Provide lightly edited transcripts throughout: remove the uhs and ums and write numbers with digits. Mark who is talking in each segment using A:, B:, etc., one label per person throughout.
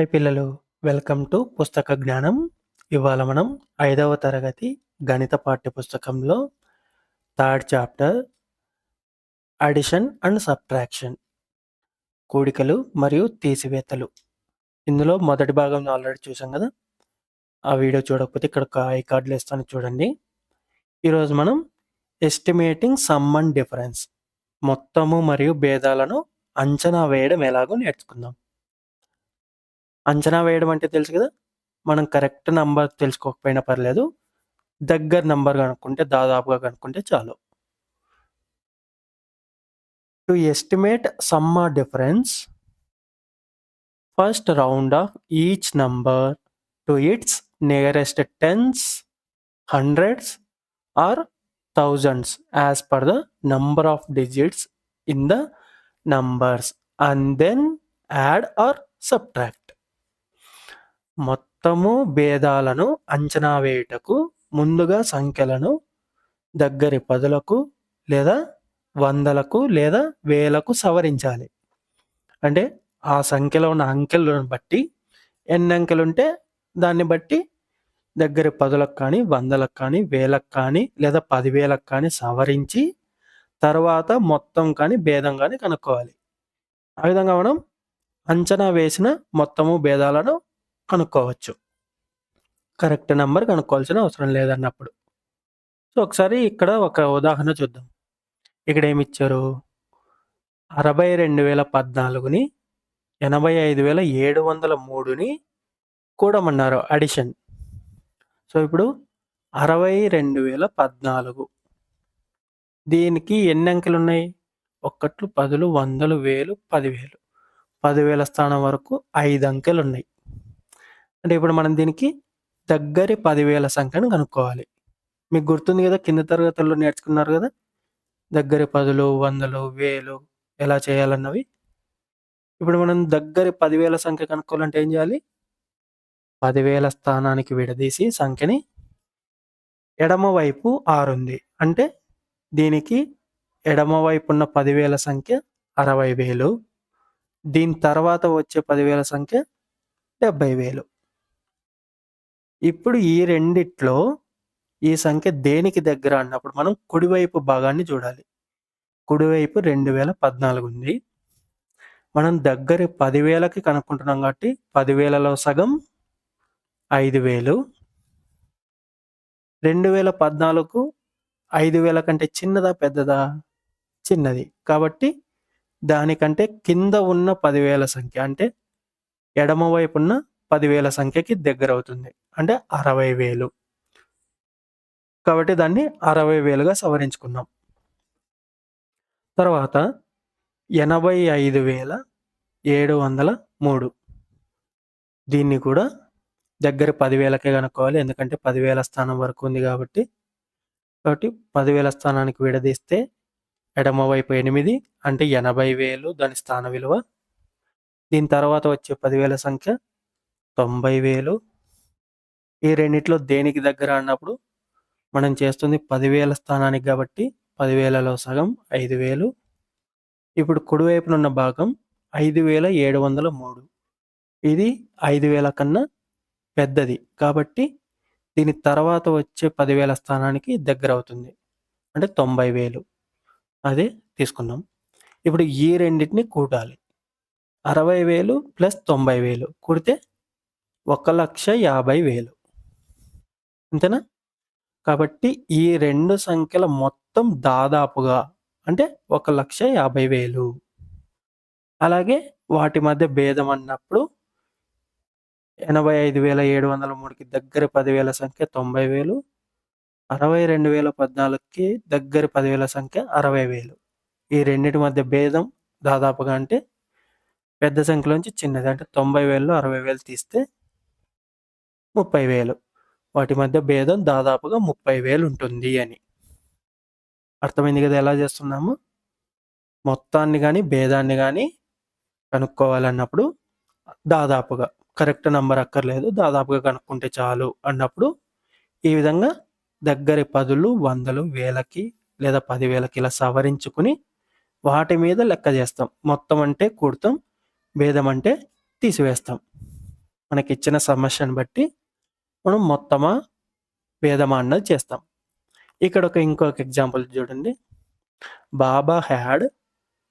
A: Hi పిల్లలు, welcome to పుస్తక జ్ఞానం. ఇవాళ మనం 5వ తరగతి గణిత పాఠ్యపుస్తకంలో third chapter addition and subtraction, కూడికలు మరియు తీసివేతలు. ఇందులో మొదటి భాగం ఆల్రెడీ చూసాం కదా. ఆ వీడియో చూడకపోతే ఇక్కడ ఒక ఐ కార్డులు ఇస్తాను చూడండి. ఈరోజు మనం ఎస్టిమేటింగ్ సమ్ అండ్ డిఫరెన్స్, మొత్తము మరియు భేదాలను అంచనా వేయడం ఎలాగో నేర్చుకుందాం. అంచనా వేయడం అంటే తెలుసు కదా, మనం కరెక్ట్ నంబర్ తెలుసుకోకపోయినా పర్లేదు, దగ్గర నంబర్ కనుక్కుంటే, దాదాపుగా కనుక్కుంటే చాలు. To estimate sum or difference, first round off each number to its nearest tens, hundreds or thousands as per the number of digits in the numbers and then add or subtract. మొత్తము భేదాలను అంచనా వేయుటకు ముందుగా సంఖ్యలను దగ్గరి పదులకు లేదా వందలకు లేదా వేలకు సవరించాలి. అంటే ఆ సంఖ్యలో ఉన్న అంకెలను బట్టి ఎన్ని అంకెలు ఉంటే దాన్ని బట్టి దగ్గరి పదులకు కానీ, వందలకు కానీ, వేలకు కానీ లేదా 10,000కు కానీ సవరించి తర్వాత మొత్తం కానీ భేదం కానీ కనుక్కోవాలి. ఆ విధంగా మనం అంచనా వేసిన మొత్తము భేదాలను కనుక్కోవచ్చు. కరెక్ట్ నెంబర్ కనుక్కోవాల్సిన అవసరం లేదన్నప్పుడు. సో ఒకసారి ఇక్కడ ఒక ఉదాహరణ చూద్దాం. ఇక్కడ ఏమి ఇచ్చారు? 62,014ని 85,703ని కూడమన్నారు, అడిషన్. సో ఇప్పుడు 62,014 దీనికి ఎన్ని అంకెలు ఉన్నాయి? ఒక్కట్లు, పదులు, వందలు, వేలు, 10,000. 10,000 స్థానం వరకు 5 అంకెలు ఉన్నాయి. అంటే ఇప్పుడు మనం దీనికి దగ్గరి 10,000 సంఖ్యను కనుక్కోవాలి. మీకు గుర్తుంది కదా, కింద తరగతుల్లో నేర్చుకున్నారు కదా, దగ్గరి పదులు, వందలు, వేలు ఎలా చేయాలన్నవి. ఇప్పుడు మనం దగ్గరి 10,000 సంఖ్య కనుక్కోవాలంటే ఏం చేయాలి? 10,000 స్థానానికి విడదీసి సంఖ్యని ఎడమవైపు 6 ఉంది అంటే దీనికి ఎడమవైపు ఉన్న 10,000 సంఖ్య 60,000, దీని తర్వాత వచ్చే 10,000 సంఖ్య 70,000. ఇప్పుడు ఈ రెండిట్లో ఈ సంఖ్య దేనికి దగ్గర అన్నప్పుడు మనం కుడివైపు భాగాన్ని చూడాలి. కుడివైపు 2,014 ఉంది. మనం దగ్గర 10,000కి కనుక్కుంటున్నాం కాబట్టి 10,000లో సగం 5,000. 2,014కు 5,000 కంటే చిన్నదా పెద్దదా? చిన్నది. కాబట్టి దానికంటే కింద ఉన్న 10,000 సంఖ్య అంటే ఎడమవైపు ఉన్న 10,000 సంఖ్యకి దగ్గర అవుతుంది, అంటే 60,000. కాబట్టి దాన్ని 60,000గా సవరించుకున్నాం. తర్వాత 85,703 దీన్ని కూడా దగ్గర 10,000కే కనుక్కోవాలి, ఎందుకంటే 10,000 స్థానం వరకు ఉంది కాబట్టి. 10,000 స్థానానికి విడదీస్తే ఎడమవైపు 8 అంటే 80,000 దాని స్థాన విలువ. దీని తర్వాత వచ్చే 10,000 సంఖ్య 90,000. ఈ రెండిట్లో దేనికి దగ్గర అన్నప్పుడు మనం చేస్తుంది 10,000 స్థానానికి కాబట్టి 10,000లో సగం 5,000. ఇప్పుడు కుడివైపున ఉన్న భాగం 5,703, ఇది 5,000 కన్నా పెద్దది కాబట్టి దీని తర్వాత వచ్చే 10,000 స్థానానికి దగ్గర అవుతుంది, అంటే 90,000. అదే తీసుకున్నాం. ఇప్పుడు ఈ రెండింటిని కూడాలి. 60,000 ప్లస్ 90,000 కూడితే 1,50,000. అంతేనా? కాబట్టి ఈ రెండు సంఖ్యల మొత్తం దాదాపుగా అంటే 1,50,000. అలాగే వాటి మధ్య భేదం అన్నప్పుడు 85,703కి దగ్గర 10,000 సంఖ్య 90,000, 62,014కి దగ్గర 10,000 సంఖ్య 60,000. ఈ రెండింటి మధ్య భేదం దాదాపుగా అంటే పెద్ద సంఖ్యలోంచి చిన్నది, అంటే 90,000లో 60,000 తీస్తే 30,000. వాటి మధ్య భేదం దాదాపుగా 30,000 ఉంటుంది అని. అర్థమైంది కదా ఎలా చేస్తున్నాము? మొత్తాన్ని కానీ భేదాన్ని కానీ కనుక్కోవాలన్నప్పుడు దాదాపుగా, కరెక్ట్ నంబర్ అక్కర్లేదు, దాదాపుగా కనుక్కుంటే చాలు అన్నప్పుడు ఈ విధంగా దగ్గరి పదులు, వందలు, వేలకి లేదా 10,000కి ఇలా సవరించుకుని వాటి మీద లెక్క చేస్తాం. మొత్తం అంటే కూడతాం, భేదం అంటే తీసివేస్తాం. మనకిచ్చిన సమస్యను బట్టి మనం మొత్తమా, భేదమా అన్నది చేస్తాం. ఇక్కడ ఇంకొక ఎగ్జాంపుల్ చూడండి. Baba had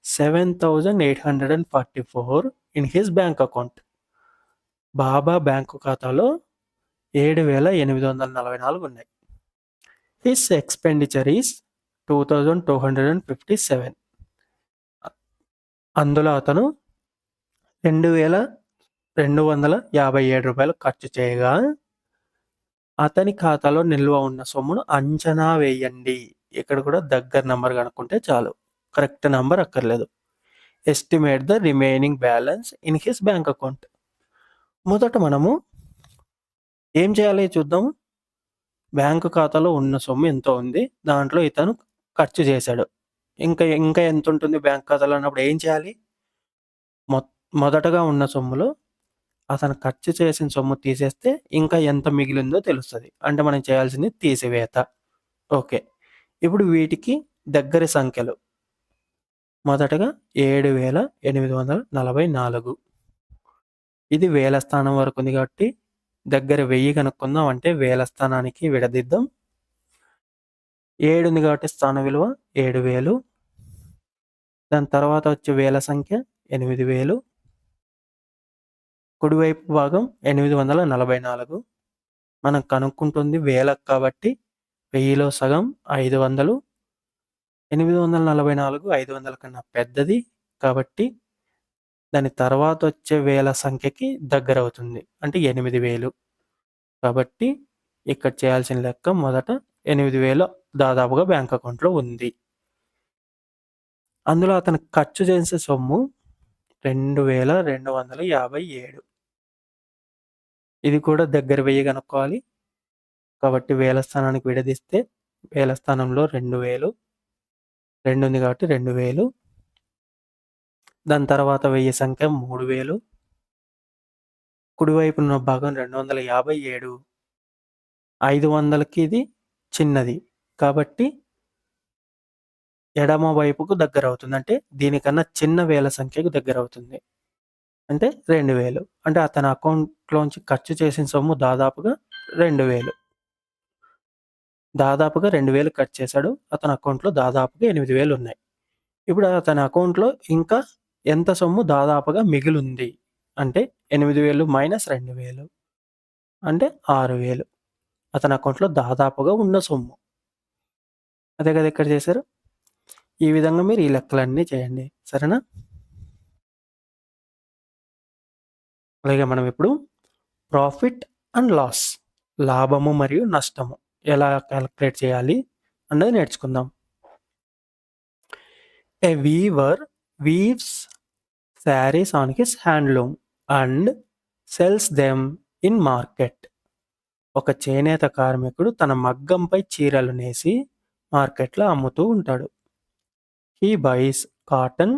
A: 7,844 in his bank account. బాబా బ్యాంకు ఖాతాలో 7,844 ఉన్నాయి. His expenditure is 2,257. అందులో అతను ₹2,257 ఖర్చు చేయగా, అతని ఖాతాలో నిల్వ ఉన్న సొమ్మును అంచనా వేయండి. ఇక్కడ కూడా దగ్గర నంబర్ కనుక్కుంటే చాలు. కరెక్ట్ నంబర్ అక్కర్లేదు. Estimate the remaining balance in his bank account. మొదట మనము ఏం చేయాలి చూద్దాము. బ్యాంకు ఖాతాలో ఉన్న సొమ్ము ఎంత ఉంది, దాంట్లో ఇతను ఖర్చు చేశాడు. ఇంకా ఎంత ఉంటుంది బ్యాంక్ ఖాతాలో అన్నప్పుడు ఏం చేయాలి? మొదటగా ఉన్న సొమ్ములో అతను ఖర్చు చేసిన సొమ్ము తీసేస్తే ఇంకా ఎంత మిగిలిందో తెలుస్తుంది. అంటే మనం చేయాల్సింది తీసివేత. ఓకే, ఇప్పుడు వీటికి దగ్గరి సంఖ్యలు. మొదటగా 7,844. ఇది వేల స్థానం వరకు ఉంది కాబట్టి దగ్గర 1000 కనుక్కుందాం. అంటే వేల స్థానానికి విడదిద్దాం. 7 ఉంది కాబట్టి స్థాన విలువ 7,000. దాని తర్వాత వచ్చే వేల సంఖ్య 8,000. కుడివైపు భాగం 844. మనం కనుక్కుంటుంది వేలకు కాబట్టి 1000లో సగం 500. 844 500 కన్నా పెద్దది కాబట్టి దాని తర్వాత వచ్చే వేల సంఖ్యకి దగ్గర అవుతుంది. అంటే 8,000. కాబట్టి ఇక్కడ చేయాల్సిన లెక్క మొదట 8,000 దాదాపుగా బ్యాంక్ అకౌంట్లో ఉంది. అందులో అతను ఖర్చు చేసే సొమ్ము 2,257. ఇది కూడా దగ్గర 1000 కనుక్కోవాలి. కాబట్టి వేల స్థానానికి విడదీస్తే వేల స్థానంలో 2,000. 2 ఉంది కాబట్టి 2,000. దాని తర్వాత 1000 సంఖ్య 3,000. కుడివైపున ఉన్న భాగం 257. 500కి ఇది చిన్నది కాబట్టి ఎడమ వైపుకు దగ్గర అవుతుంది. అంటే దీనికన్నా చిన్న వేల సంఖ్యకు దగ్గర అవుతుంది. అంటే 2,000. అంటే అతని అకౌంట్లోంచి ఖర్చు చేసిన సొమ్ము దాదాపుగా 2,000. దాదాపుగా 2,000 ఖర్చు చేశాడు. అతని అకౌంట్లో దాదాపుగా 8,000 ఉన్నాయి. ఇప్పుడు అతని అకౌంట్లో ఇంకా ఎంత సొమ్ము దాదాపుగా మిగిలింది అంటే 8,000 మైనస్ 2,000 అంటే 6,000. అతని అకౌంట్లో దాదాపుగా ఉన్న సొమ్ము. అదే కదా ఇక్కడ చేశారు. ఈ విధంగా మీరు ఈ లెక్కలన్నీ చేయండి. సరేనా? అలాగే మనం ఇప్పుడు ప్రాఫిట్ అండ్ లాస్, లాభము మరియు నష్టము ఎలా క్యాలిక్యులేట్ చేయాలి అన్నది నేర్చుకుందాం. A weaver weaves sarees on his handloom and sells them in market. ఒక చేనేత కార్మికుడు తన మగ్గంపై చీరలు నేసి మార్కెట్లో అమ్ముతూ ఉంటాడు. He buys cotton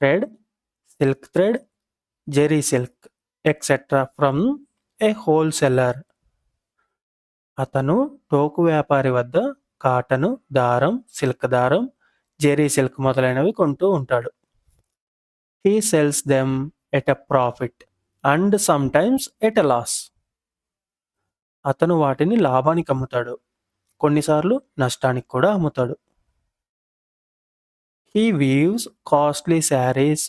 A: thread, silk thread, zari silk etcetera from a wholesaler. అతను టోకు వ్యాపారి వద్ద కాటను దారం, సిల్క్ దారం, జెరీ సిల్క్ మొదలైనవి కొంటూ ఉంటాడు. He sells them at a profit and some times at a loss. అతను వాటిని లాభానికి అమ్ముతాడు, కొన్నిసార్లు నష్టానికి కూడా అమ్ముతాడు. He weaves costly saris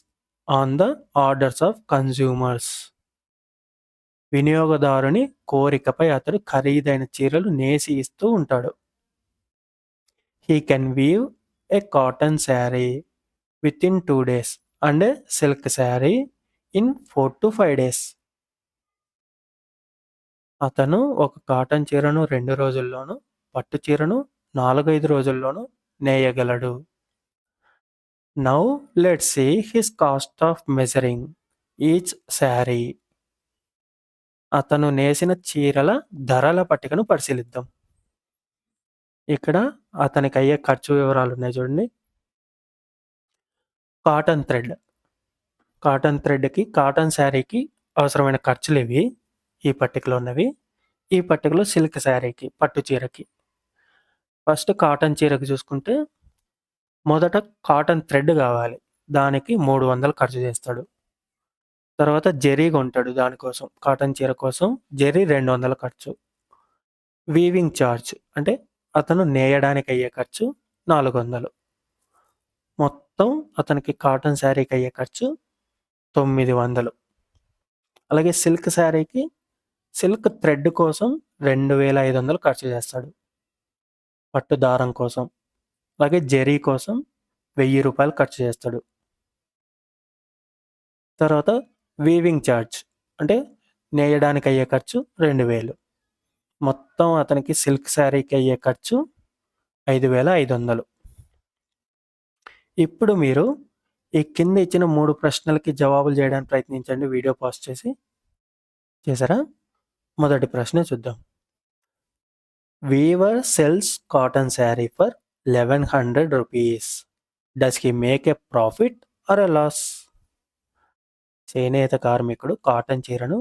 A: on the orders of consumers. వినియోగదారుని కోరికపై అతడు ఖరీదైన చీరలు నేసి ఇస్తూ ఉంటాడు. He can weave a cotton sari with in 2 days and a silk sari in 4 to 5 days. అతను ఒక కాటన్ చీరను 2 రోజుల్లోనూ, పట్టు చీరను 4-5 రోజుల్లోనూ నేయగలడు. Now let's see his cost of measuring each sari. అతను నేసిన చీరల ధరల పట్టికను పరిశీలిద్దాం. ఇక్కడ అతనికి అయ్యే ఖర్చు వివరాలు ఉన్నాయి చూడండి. కాటన్ థ్రెడ్కి కాటన్ శారీకి అవసరమైన ఖర్చులు ఇవి ఈ పట్టికలో ఉన్నవి. ఈ పట్టికలో సిల్క్ శారీకి, పట్టు చీరకి. ఫస్ట్ కాటన్ చీరకు చూసుకుంటే మొదట కాటన్ థ్రెడ్ కావాలి, దానికి 300 ఖర్చు చేస్తాడు. తర్వాత జెరీ కొంటాడు దానికోసం. కాటన్ చీర కోసం జెరీ 200 ఖర్చు. వీవింగ్ చార్జ్ అంటే అతను నేయడానికి అయ్యే ఖర్చు 400. మొత్తం అతనికి కాటన్ శారీకి అయ్యే ఖర్చు 900. అలాగే సిల్క్ శారీకి సిల్క్ థ్రెడ్ కోసం 2500 ఖర్చు చేస్తాడు. పట్టు దారం కోసం. అలాగే జెరీ కోసం 1000 రూపాయలు ఖర్చు చేస్తాడు. తర్వాత వీవింగ్ చార్జ్ అంటే నేయడానికి అయ్యే ఖర్చు 2000. మొత్తం అతనికి సిల్క్ శారీకి అయ్యే ఖర్చు 5500. ఇప్పుడు మీరు ఈ కింద ఇచ్చిన 3 ప్రశ్నలకి జవాబులు చేయడానికి ప్రయత్నించండి వీడియో పాజ్ చేసి. చేశారా? మొదటి ప్రశ్న చూద్దాం. Weaver sells cotton sari for 1100 rupees. Does he make a profit or a loss? చేనేత కార్మికుడు కాటన్ చీరను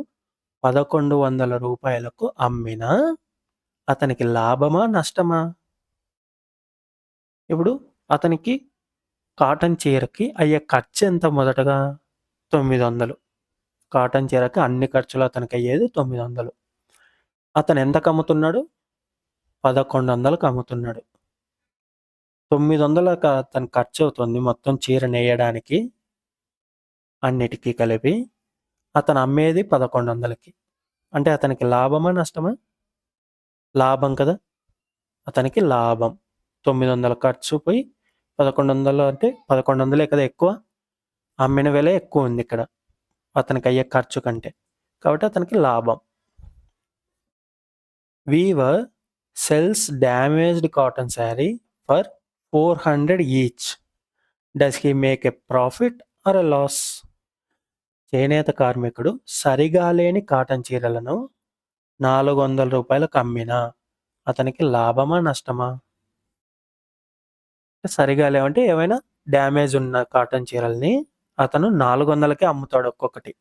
A: 1100 రూపాయలకు అమ్మినా అతనికి లాభమా నష్టమా? ఇప్పుడు అతనికి కాటన్ చీరకి అయ్యే ఖర్చు ఎంత? మొదటగా 900. కాటన్ చీరకి అన్ని ఖర్చులు అతనికి అయ్యేది 900. అతను ఎంతకు అమ్ముతున్నాడు? 1100కు అమ్ముతున్నాడు. 900 అతని ఖర్చు అవుతుంది మొత్తం చీర నేయడానికి అన్నిటికీ కలిపి. అతను అమ్మేది 1100కి. అంటే అతనికి లాభమా నష్టమా? లాభం కదా. అతనికి లాభం. 900 ఖర్చు పోయి 1100 అంటే 1100 కదా ఎక్కువ. అమ్మిన వెల ఎక్కువ ఉంది ఇక్కడ అతనికి అయ్యే ఖర్చు కంటే. కాబట్టి అతనికి లాభం. Weaver sells damaged cotton sari for 400 each. Does he make a profit or a loss? చేనేత కార్మికుడు సరిగా లేని కాటన్ చీరలను 400 రూపాయలకు అమ్మినా అతనికి లాభమా నష్టమా? సరిగా లేవంటే ఏమైనా డ్యామేజ్ ఉన్న కాటన్ చీరల్ని అతను 400కే అమ్ముతాడు ఒక్కొక్కటి.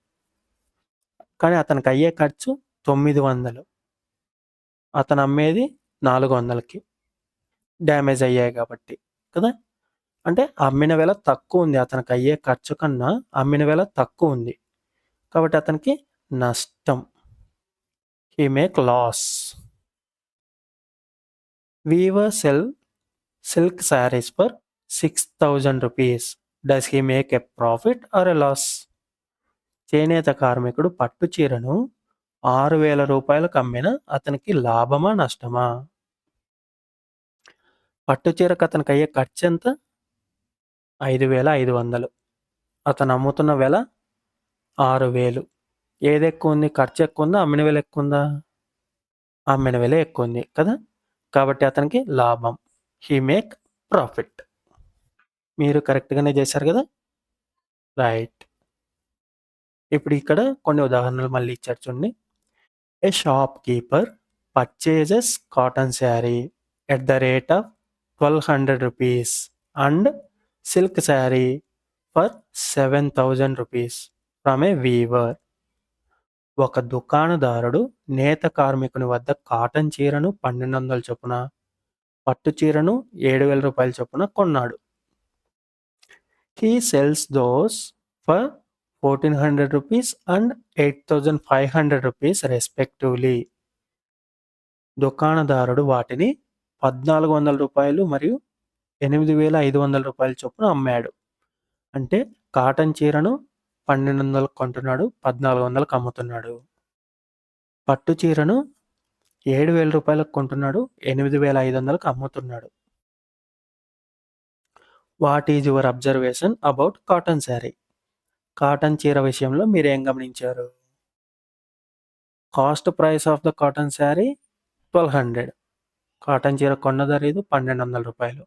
A: కానీ అతనికి అయ్యే ఖర్చు 900. అతను అమ్మేది 400కి. డ్యామేజ్ అయ్యాయి కాబట్టి కదా. అంటే అమ్మిన వెల తక్కువ ఉంది. అతనికి అయ్యే ఖర్చు కన్నా అమ్మిన వెల తక్కువ ఉంది. కాబట్టి అతనికి నష్టం. He make loss. Weaver sell silk saris for 6000 rupees. Does he make a profit or a loss? చేనేత కార్మికుడు పట్టు చీరను 6000 రూపాయలకు అమ్మిన అతనికి లాభమా నష్టమా? పట్టు చీరకు అతనికి అయ్యే ఖర్చు ఎంత? 5500. అతను అమ్ముతున్న వెల 6000. ఏది ఎక్కువ ఉంది? ఖర్చు ఎక్కువ ఉందా? అమ్మిన వెల ఎక్కువ ఉందా? అమ్మిన వెల ఎక్కువ ఉంది కదా. కాబట్టి అతనికి లాభం. He make profit. మీరు కరెక్ట్గానే చేశారు కదా. రైట్. ఇప్పుడు ఇక్కడ కొన్ని ఉదాహరణలు మళ్ళీ ఇచ్చారు చూడండి. A shop keeper purchases cotton sari at the rate of 1200 rupees and silk sari for 7000 rupees from a weaver. ఒక దుకాణదారుడు నేత కార్మికుని వద్ద కాటన్ చీరను 1200 చొప్పున, పట్టు చీరను 7000 రూపాయల చొప్పున కొన్నాడు. He sells those for 1400 rupees and 8500 rupees respectively. దుకాణదారుడు వాటిని 1400 రూపాయలు మరియు 8500 రూపాయల చొప్పున అమ్మాడు. అంటే కాటన్ చీరను 1200 కొంటున్నాడు, 1400కు అమ్ముతున్నాడు. పట్టు చీరను 7000 రూపాయలకు కొంటున్నాడు, 8500కు అమ్ముతున్నాడు. What is your observation about cotton sari? Cotton చీర విషయంలో మీరేం గమనించారు? Cost price of the cotton sari 1200. Cotton చీర కొన్న ధర ఇది 1200 రూపాయలు.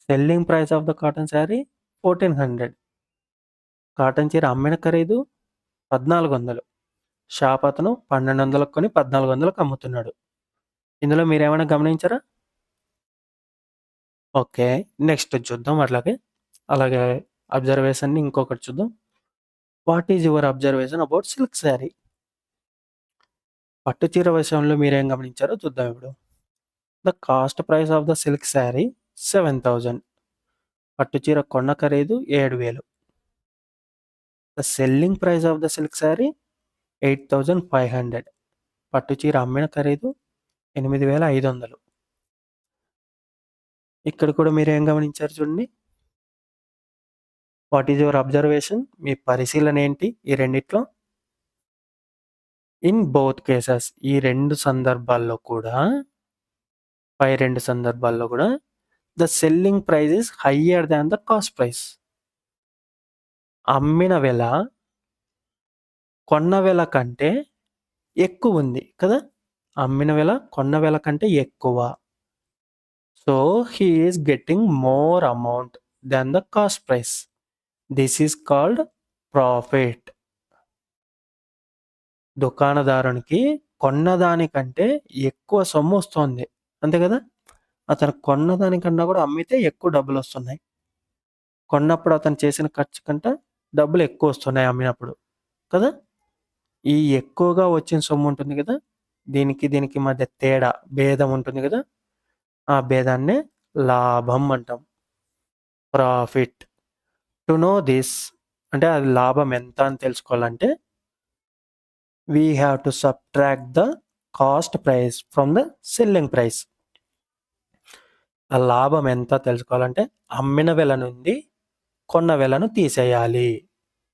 A: Selling price of the cotton sari 1400. Cotton చీర అమ్మిన ఖరీదు 1400. షాప్ అతను 1200లకు కొని 1400కు అమ్ముతున్నాడు. ఇందులో మీరేమైనా గమనించారా? ఓకే. నెక్స్ట్ చూద్దాం అలాగే అబ్జర్వేషన్‌ని ఇంకొకటి చూద్దాం. What is your observation about silk sari? పట్టు చీర విషయంలో మీరేం గమనించారో చూద్దాం ఇప్పుడు. The cost price of the silk sari 7000. పట్టు చీర కొన్న ఖరీదు 7000. The selling price of the silk sari 8,500. పట్టు చీర అమ్మిన ఖరీదు 8,500. ఇక్కడ కూడా మీరు ఏం గమనించారు చూడండి. What is your observation? మీ పరిశీలన ఏంటి ఈ రెండిట్లో? ఇన్ బోత్ కేసెస్, ఈ రెండు సందర్భాల్లో కూడా, పై రెండు సందర్భాల్లో కూడా the selling price is higher than the cost price. అమ్మిన వెల కొన్న వెల కంటే ఎక్కువ ఉంది కదా. అమ్మిన వెల కొన్న వెల కంటే ఎక్కువ. So he is getting more amount than the cost price. This is called profit. దుకాణదారునికి కొన్నదానికంటే ఎక్కువ సొమ్ము వస్తుంది, అంతే కదా. అతను కొన్నదానికన్నా కూడా అమ్మితే ఎక్కువ డబ్బులు వస్తున్నాయి. కొన్నప్పుడు అతను చేసిన ఖర్చు కంటే డబ్బులు ఎక్కువ వస్తున్నాయి అమ్మినప్పుడు కదా. ఈ ఎక్కువగా వచ్చిన సొమ్ము ఉంటుంది కదా, దీనికి మధ్య తేడా, భేదం ఉంటుంది కదా, ఆ భేదాన్నే లాభం అంటాం, ప్రాఫిట్. టు నో దిస్, అంటే అది లాభం ఎంత అని తెలుసుకోవాలంటే we have to subtract the cost price from the selling price. ఆ లాభం ఎంత తెలుసుకోవాలంటే అమ్మిన వెల నుండి కొన్న వెలను తీసేయాలి.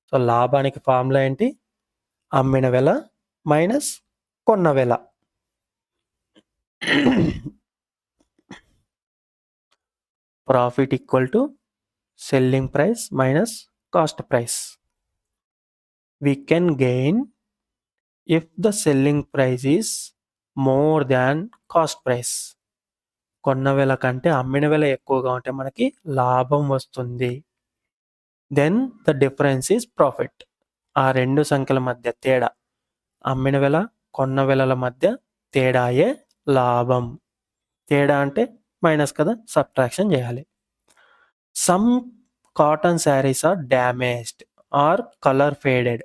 A: సో లాభానికి ఫార్ములా ఏంటి? అమ్మిన వెల మైనస్ కొన్న వెల. Profit equal to selling price minus cost price. We can gain if the selling price is more than cost price. కొన్న వెల కంటే అమ్మిన వెల ఎక్కువగా ఉంటే మనకి లాభం వస్తుంది. Then the difference is profit. ఆ రెండు సంఖ్యల మధ్య తేడా, అమ్మిన వెల కొన్న వెలల మధ్య తేడాయే లాభం. తేడా అంటే మైనస్ కదా, సబ్ట్రాక్షన్ చేయాలి. Some cotton saris are damaged or colour faded.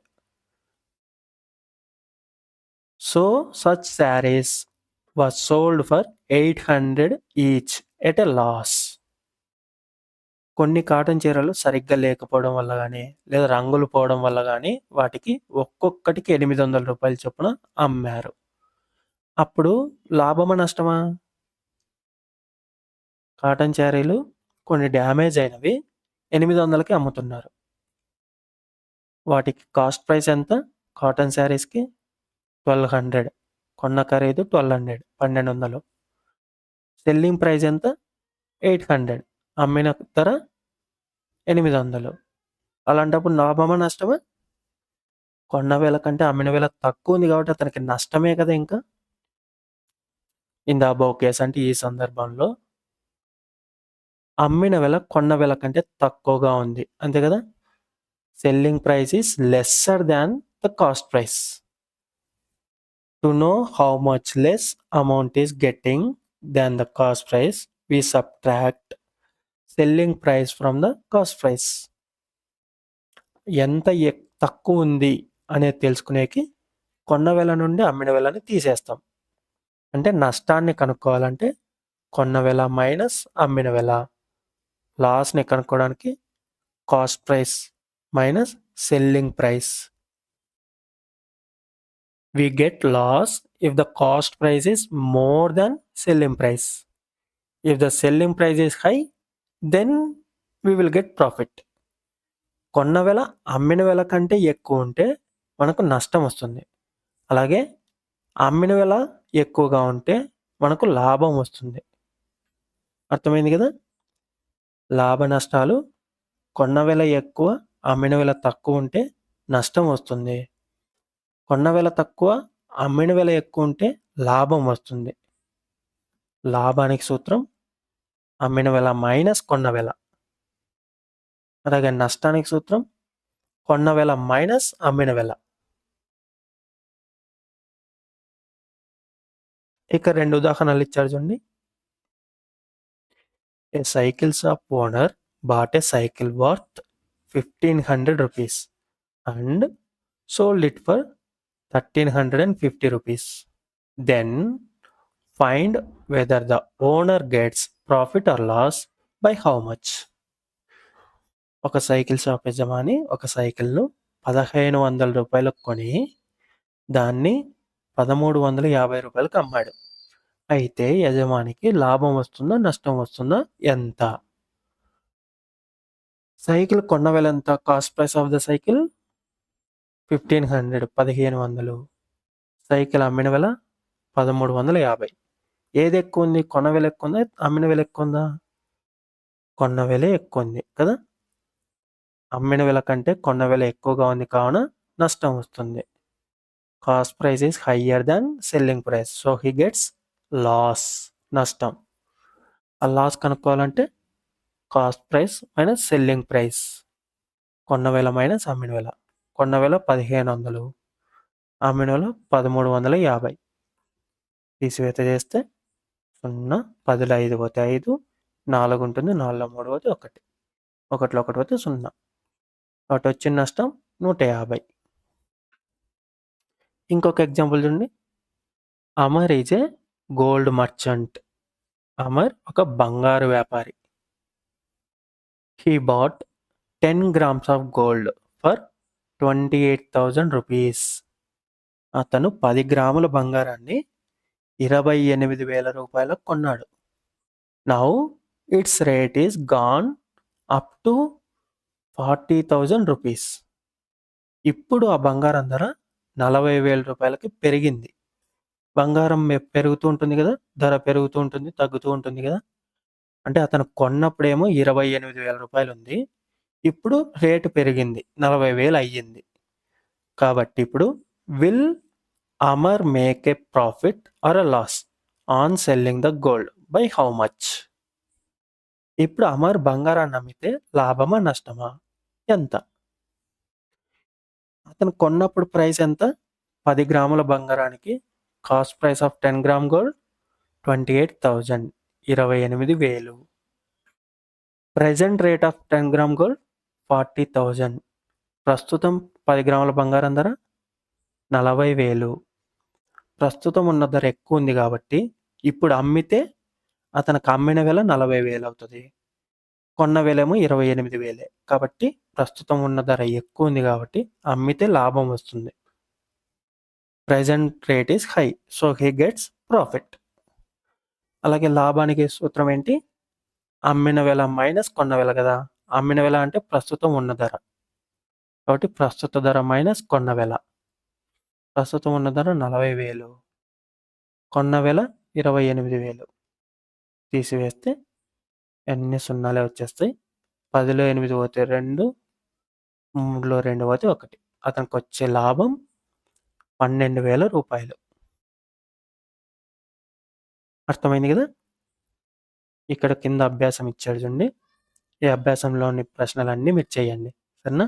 A: So such saris was sold for 800 each at a loss. కొన్ని కాటన్ చీరలు సరిగ్గా లేకపోవడం వల్ల కానీ, లేదా రంగులు పోవడం వల్ల కానీ వాటికి ఒక్కొక్కటికి 800 రూపాయల చొప్పున అమ్మారు. అప్పుడు లాభమా నష్టమా? కాటన్ శారీలు కొన్ని డ్యామేజ్ అయినవి 800కి అమ్ముతున్నారు. వాటికి కాస్ట్ ప్రైస్ ఎంత? కాటన్ శారీస్కి 1200, కొన్న ఖరీదు 1200, 1200. సెల్లింగ్ ప్రైస్ ఎంత? 800, అమ్మిన ధర 800. అలాంటప్పుడు లాభమా నష్టమా? కొన్న వేల కంటే అమ్మిన వేల తక్కువ ఉంది కాబట్టి అతనికి నష్టమే కదా. ఇంకా ఇన్ ద అబౌవ్ కేస్, అంటే ఈ సందర్భంలో అమ్మిన వేల కొన్న వేల కంటే తక్కువగా ఉంది, అంతే కదా. Selling price is lesser than the cost price. To know how much less amount is getting than the cost price, we subtract selling price from the cost price. ఎంత తక్కువ ఉంది అనేది తెలుసుకునేకి కొన్న వెల నుండి అమ్మిన వెలని తీసేస్తాం. అంటే నష్టాన్ని కనుక్కోవాలంటే కొన్న వెల మైనస్ అమ్మిన వెల. లాస్ని కనుక్కోవడానికి cost price minus selling price. We get loss if the cost price is more than selling price. If the selling price is high, then we will get profit. కొన్న వెల అమ్మిన వెల కంటే ఎక్కువ ఉంటే మనకు నష్టం వస్తుంది. అలాగే అమ్మిన వెల ఎక్కువగా ఉంటే మనకు లాభం వస్తుంది. అర్థమైంది కదా. లాభ నష్టాలు, కొన్న వెల ఎక్కువ అమ్మిన వెల తక్కువ ఉంటే నష్టం వస్తుంది. కొన్న వెల తక్కువ అమ్మిన వెల ఎక్కువ ఉంటే లాభం వస్తుంది. లాభానికి సూత్రం అమ్మిన వెల మైనస్ కొన్న వెల. అలాగే నష్టానికి సూత్రం కొన్న వెల మైనస్ అమ్మిన వెల. ఇక 2 ఉదాహరణలు ఇచ్చారు చూడండి. A cycle shop owner bought a cycle worth 1500 rupees and sold it for 1350 rupees. Then find whether the owner gets profit or loss by how much. ఒక సైకిల్ షాప్ యజమాని ఒక సైకిల్ను రూ. 1500 కొని దాన్ని రూ. 1350 అమ్మాడు. అయితే యజమానికి లాభం వస్తుందా నష్టం వస్తుందా ఎంత? సైకిల్ కొన్న వెల ఎంత? Cost price of the cycle 1500. Cycle అమ్మిన వెల 1350. ఏది ఎక్కువ ఉంది? కొన్న వెల ఎక్కువ ఉందా అమ్మిన వెల ఎక్కువ ఉందా? కొన్న వెలే ఎక్కువ ఉంది కదా. అమ్మిన వెల కంటే కొన్న వెల ఎక్కువగా ఉంది కావున నష్టం వస్తుంది. Cost price is higher than selling price, so he gets loss, నష్టం. ఆ లాస్ కనుక్కోవాలంటే cost price minus selling price, కొన్న వెల మైనస్ అమ్మిన వెల. కొన్న వెల 1500, అమ్మిన వెల 1350. తీసివేత చేస్తే 0, 10లో 5 పోతే 5, 4 ఉంటుంది, 4లో 3 పోతే 1, 1లో 1 పోతే 0. కాబట్టి వచ్చిన నష్టం 150. ఇంకొక ఎగ్జాంపుల్ చూడండి. Amar is a gold merchant. Amar ఒక బంగారు వ్యాపారి. He bought 10 grams of gold for 28,000 rupees. అతను 10 గ్రాముల బంగారాన్ని 28,000 రూపాయలకు కొన్నాడు. Now it's rate is gone up to 40,000 rupees. ఇప్పుడు ఆ బంగారం ధర 40,000 రూపాయలకి పెరిగింది. బంగారం పెరుగుతూ ఉంటుంది కదా, ధర పెరుగుతూ ఉంటుంది, తగ్గుతూ ఉంటుంది కదా. అంటే అతను కొన్నప్పుడేమో 28,000 రూపాయలు ఉంది, ఇప్పుడు రేటు పెరిగింది, 40,000 అయ్యింది. కాబట్టి ఇప్పుడు will Amar make a profit or a loss on selling the gold by how much? ఇప్పుడు అమర్ బంగారాన్ని అమ్మితే లాభమా నష్టమా ఎంత? అతను కొన్నప్పుడు ప్రైస్ ఎంత? 10 గ్రాముల బంగారానికి cost price of 10 gram gold 28,000, 28,000. Present rate of 10 gram gold 40,000. ప్రస్తుతం 10 గ్రాముల బంగారం ధర 40,000. ప్రస్తుతం ఉన్న ధర ఎక్కువ ఉంది కాబట్టి ఇప్పుడు అమ్మితే అతనికి అమ్మిన వెల 40,000 అవుతుంది, కొన్న వెలేమో 28,000. కాబట్టి ప్రస్తుతం ఉన్న ధర ఎక్కువ ఉంది కాబట్టి అమ్మితే లాభం వస్తుంది. Present rate is high, so he gets profit. అలాగే లాభానికి సూత్రం ఏంటి? అమ్మిన వెల మైనస్ కొన్న వెల కదా. అమ్మిన వెల అంటే ప్రస్తుతం ఉన్న ధర, కాబట్టి ప్రస్తుత ధర మైనస్ కొన్న వెల. ప్రస్తుతం ఉన్న ధర 40,000, కొన్న వెల 28,000. తీసివేస్తే ఎన్ని సున్నాలే వచ్చేస్తాయి. 10లో 8 పోతే 2, 3లో 2 పోతే 1. అతనికి వచ్చే లాభం 12,000 రూపాయలు. అర్థమైంది కదా. ఇక్కడ కింద అభ్యాసం ఇచ్చాడు చూడండి. ఈ అభ్యాసంలోని ప్రశ్నలన్నీ మీరు చేయండి, సరేనా?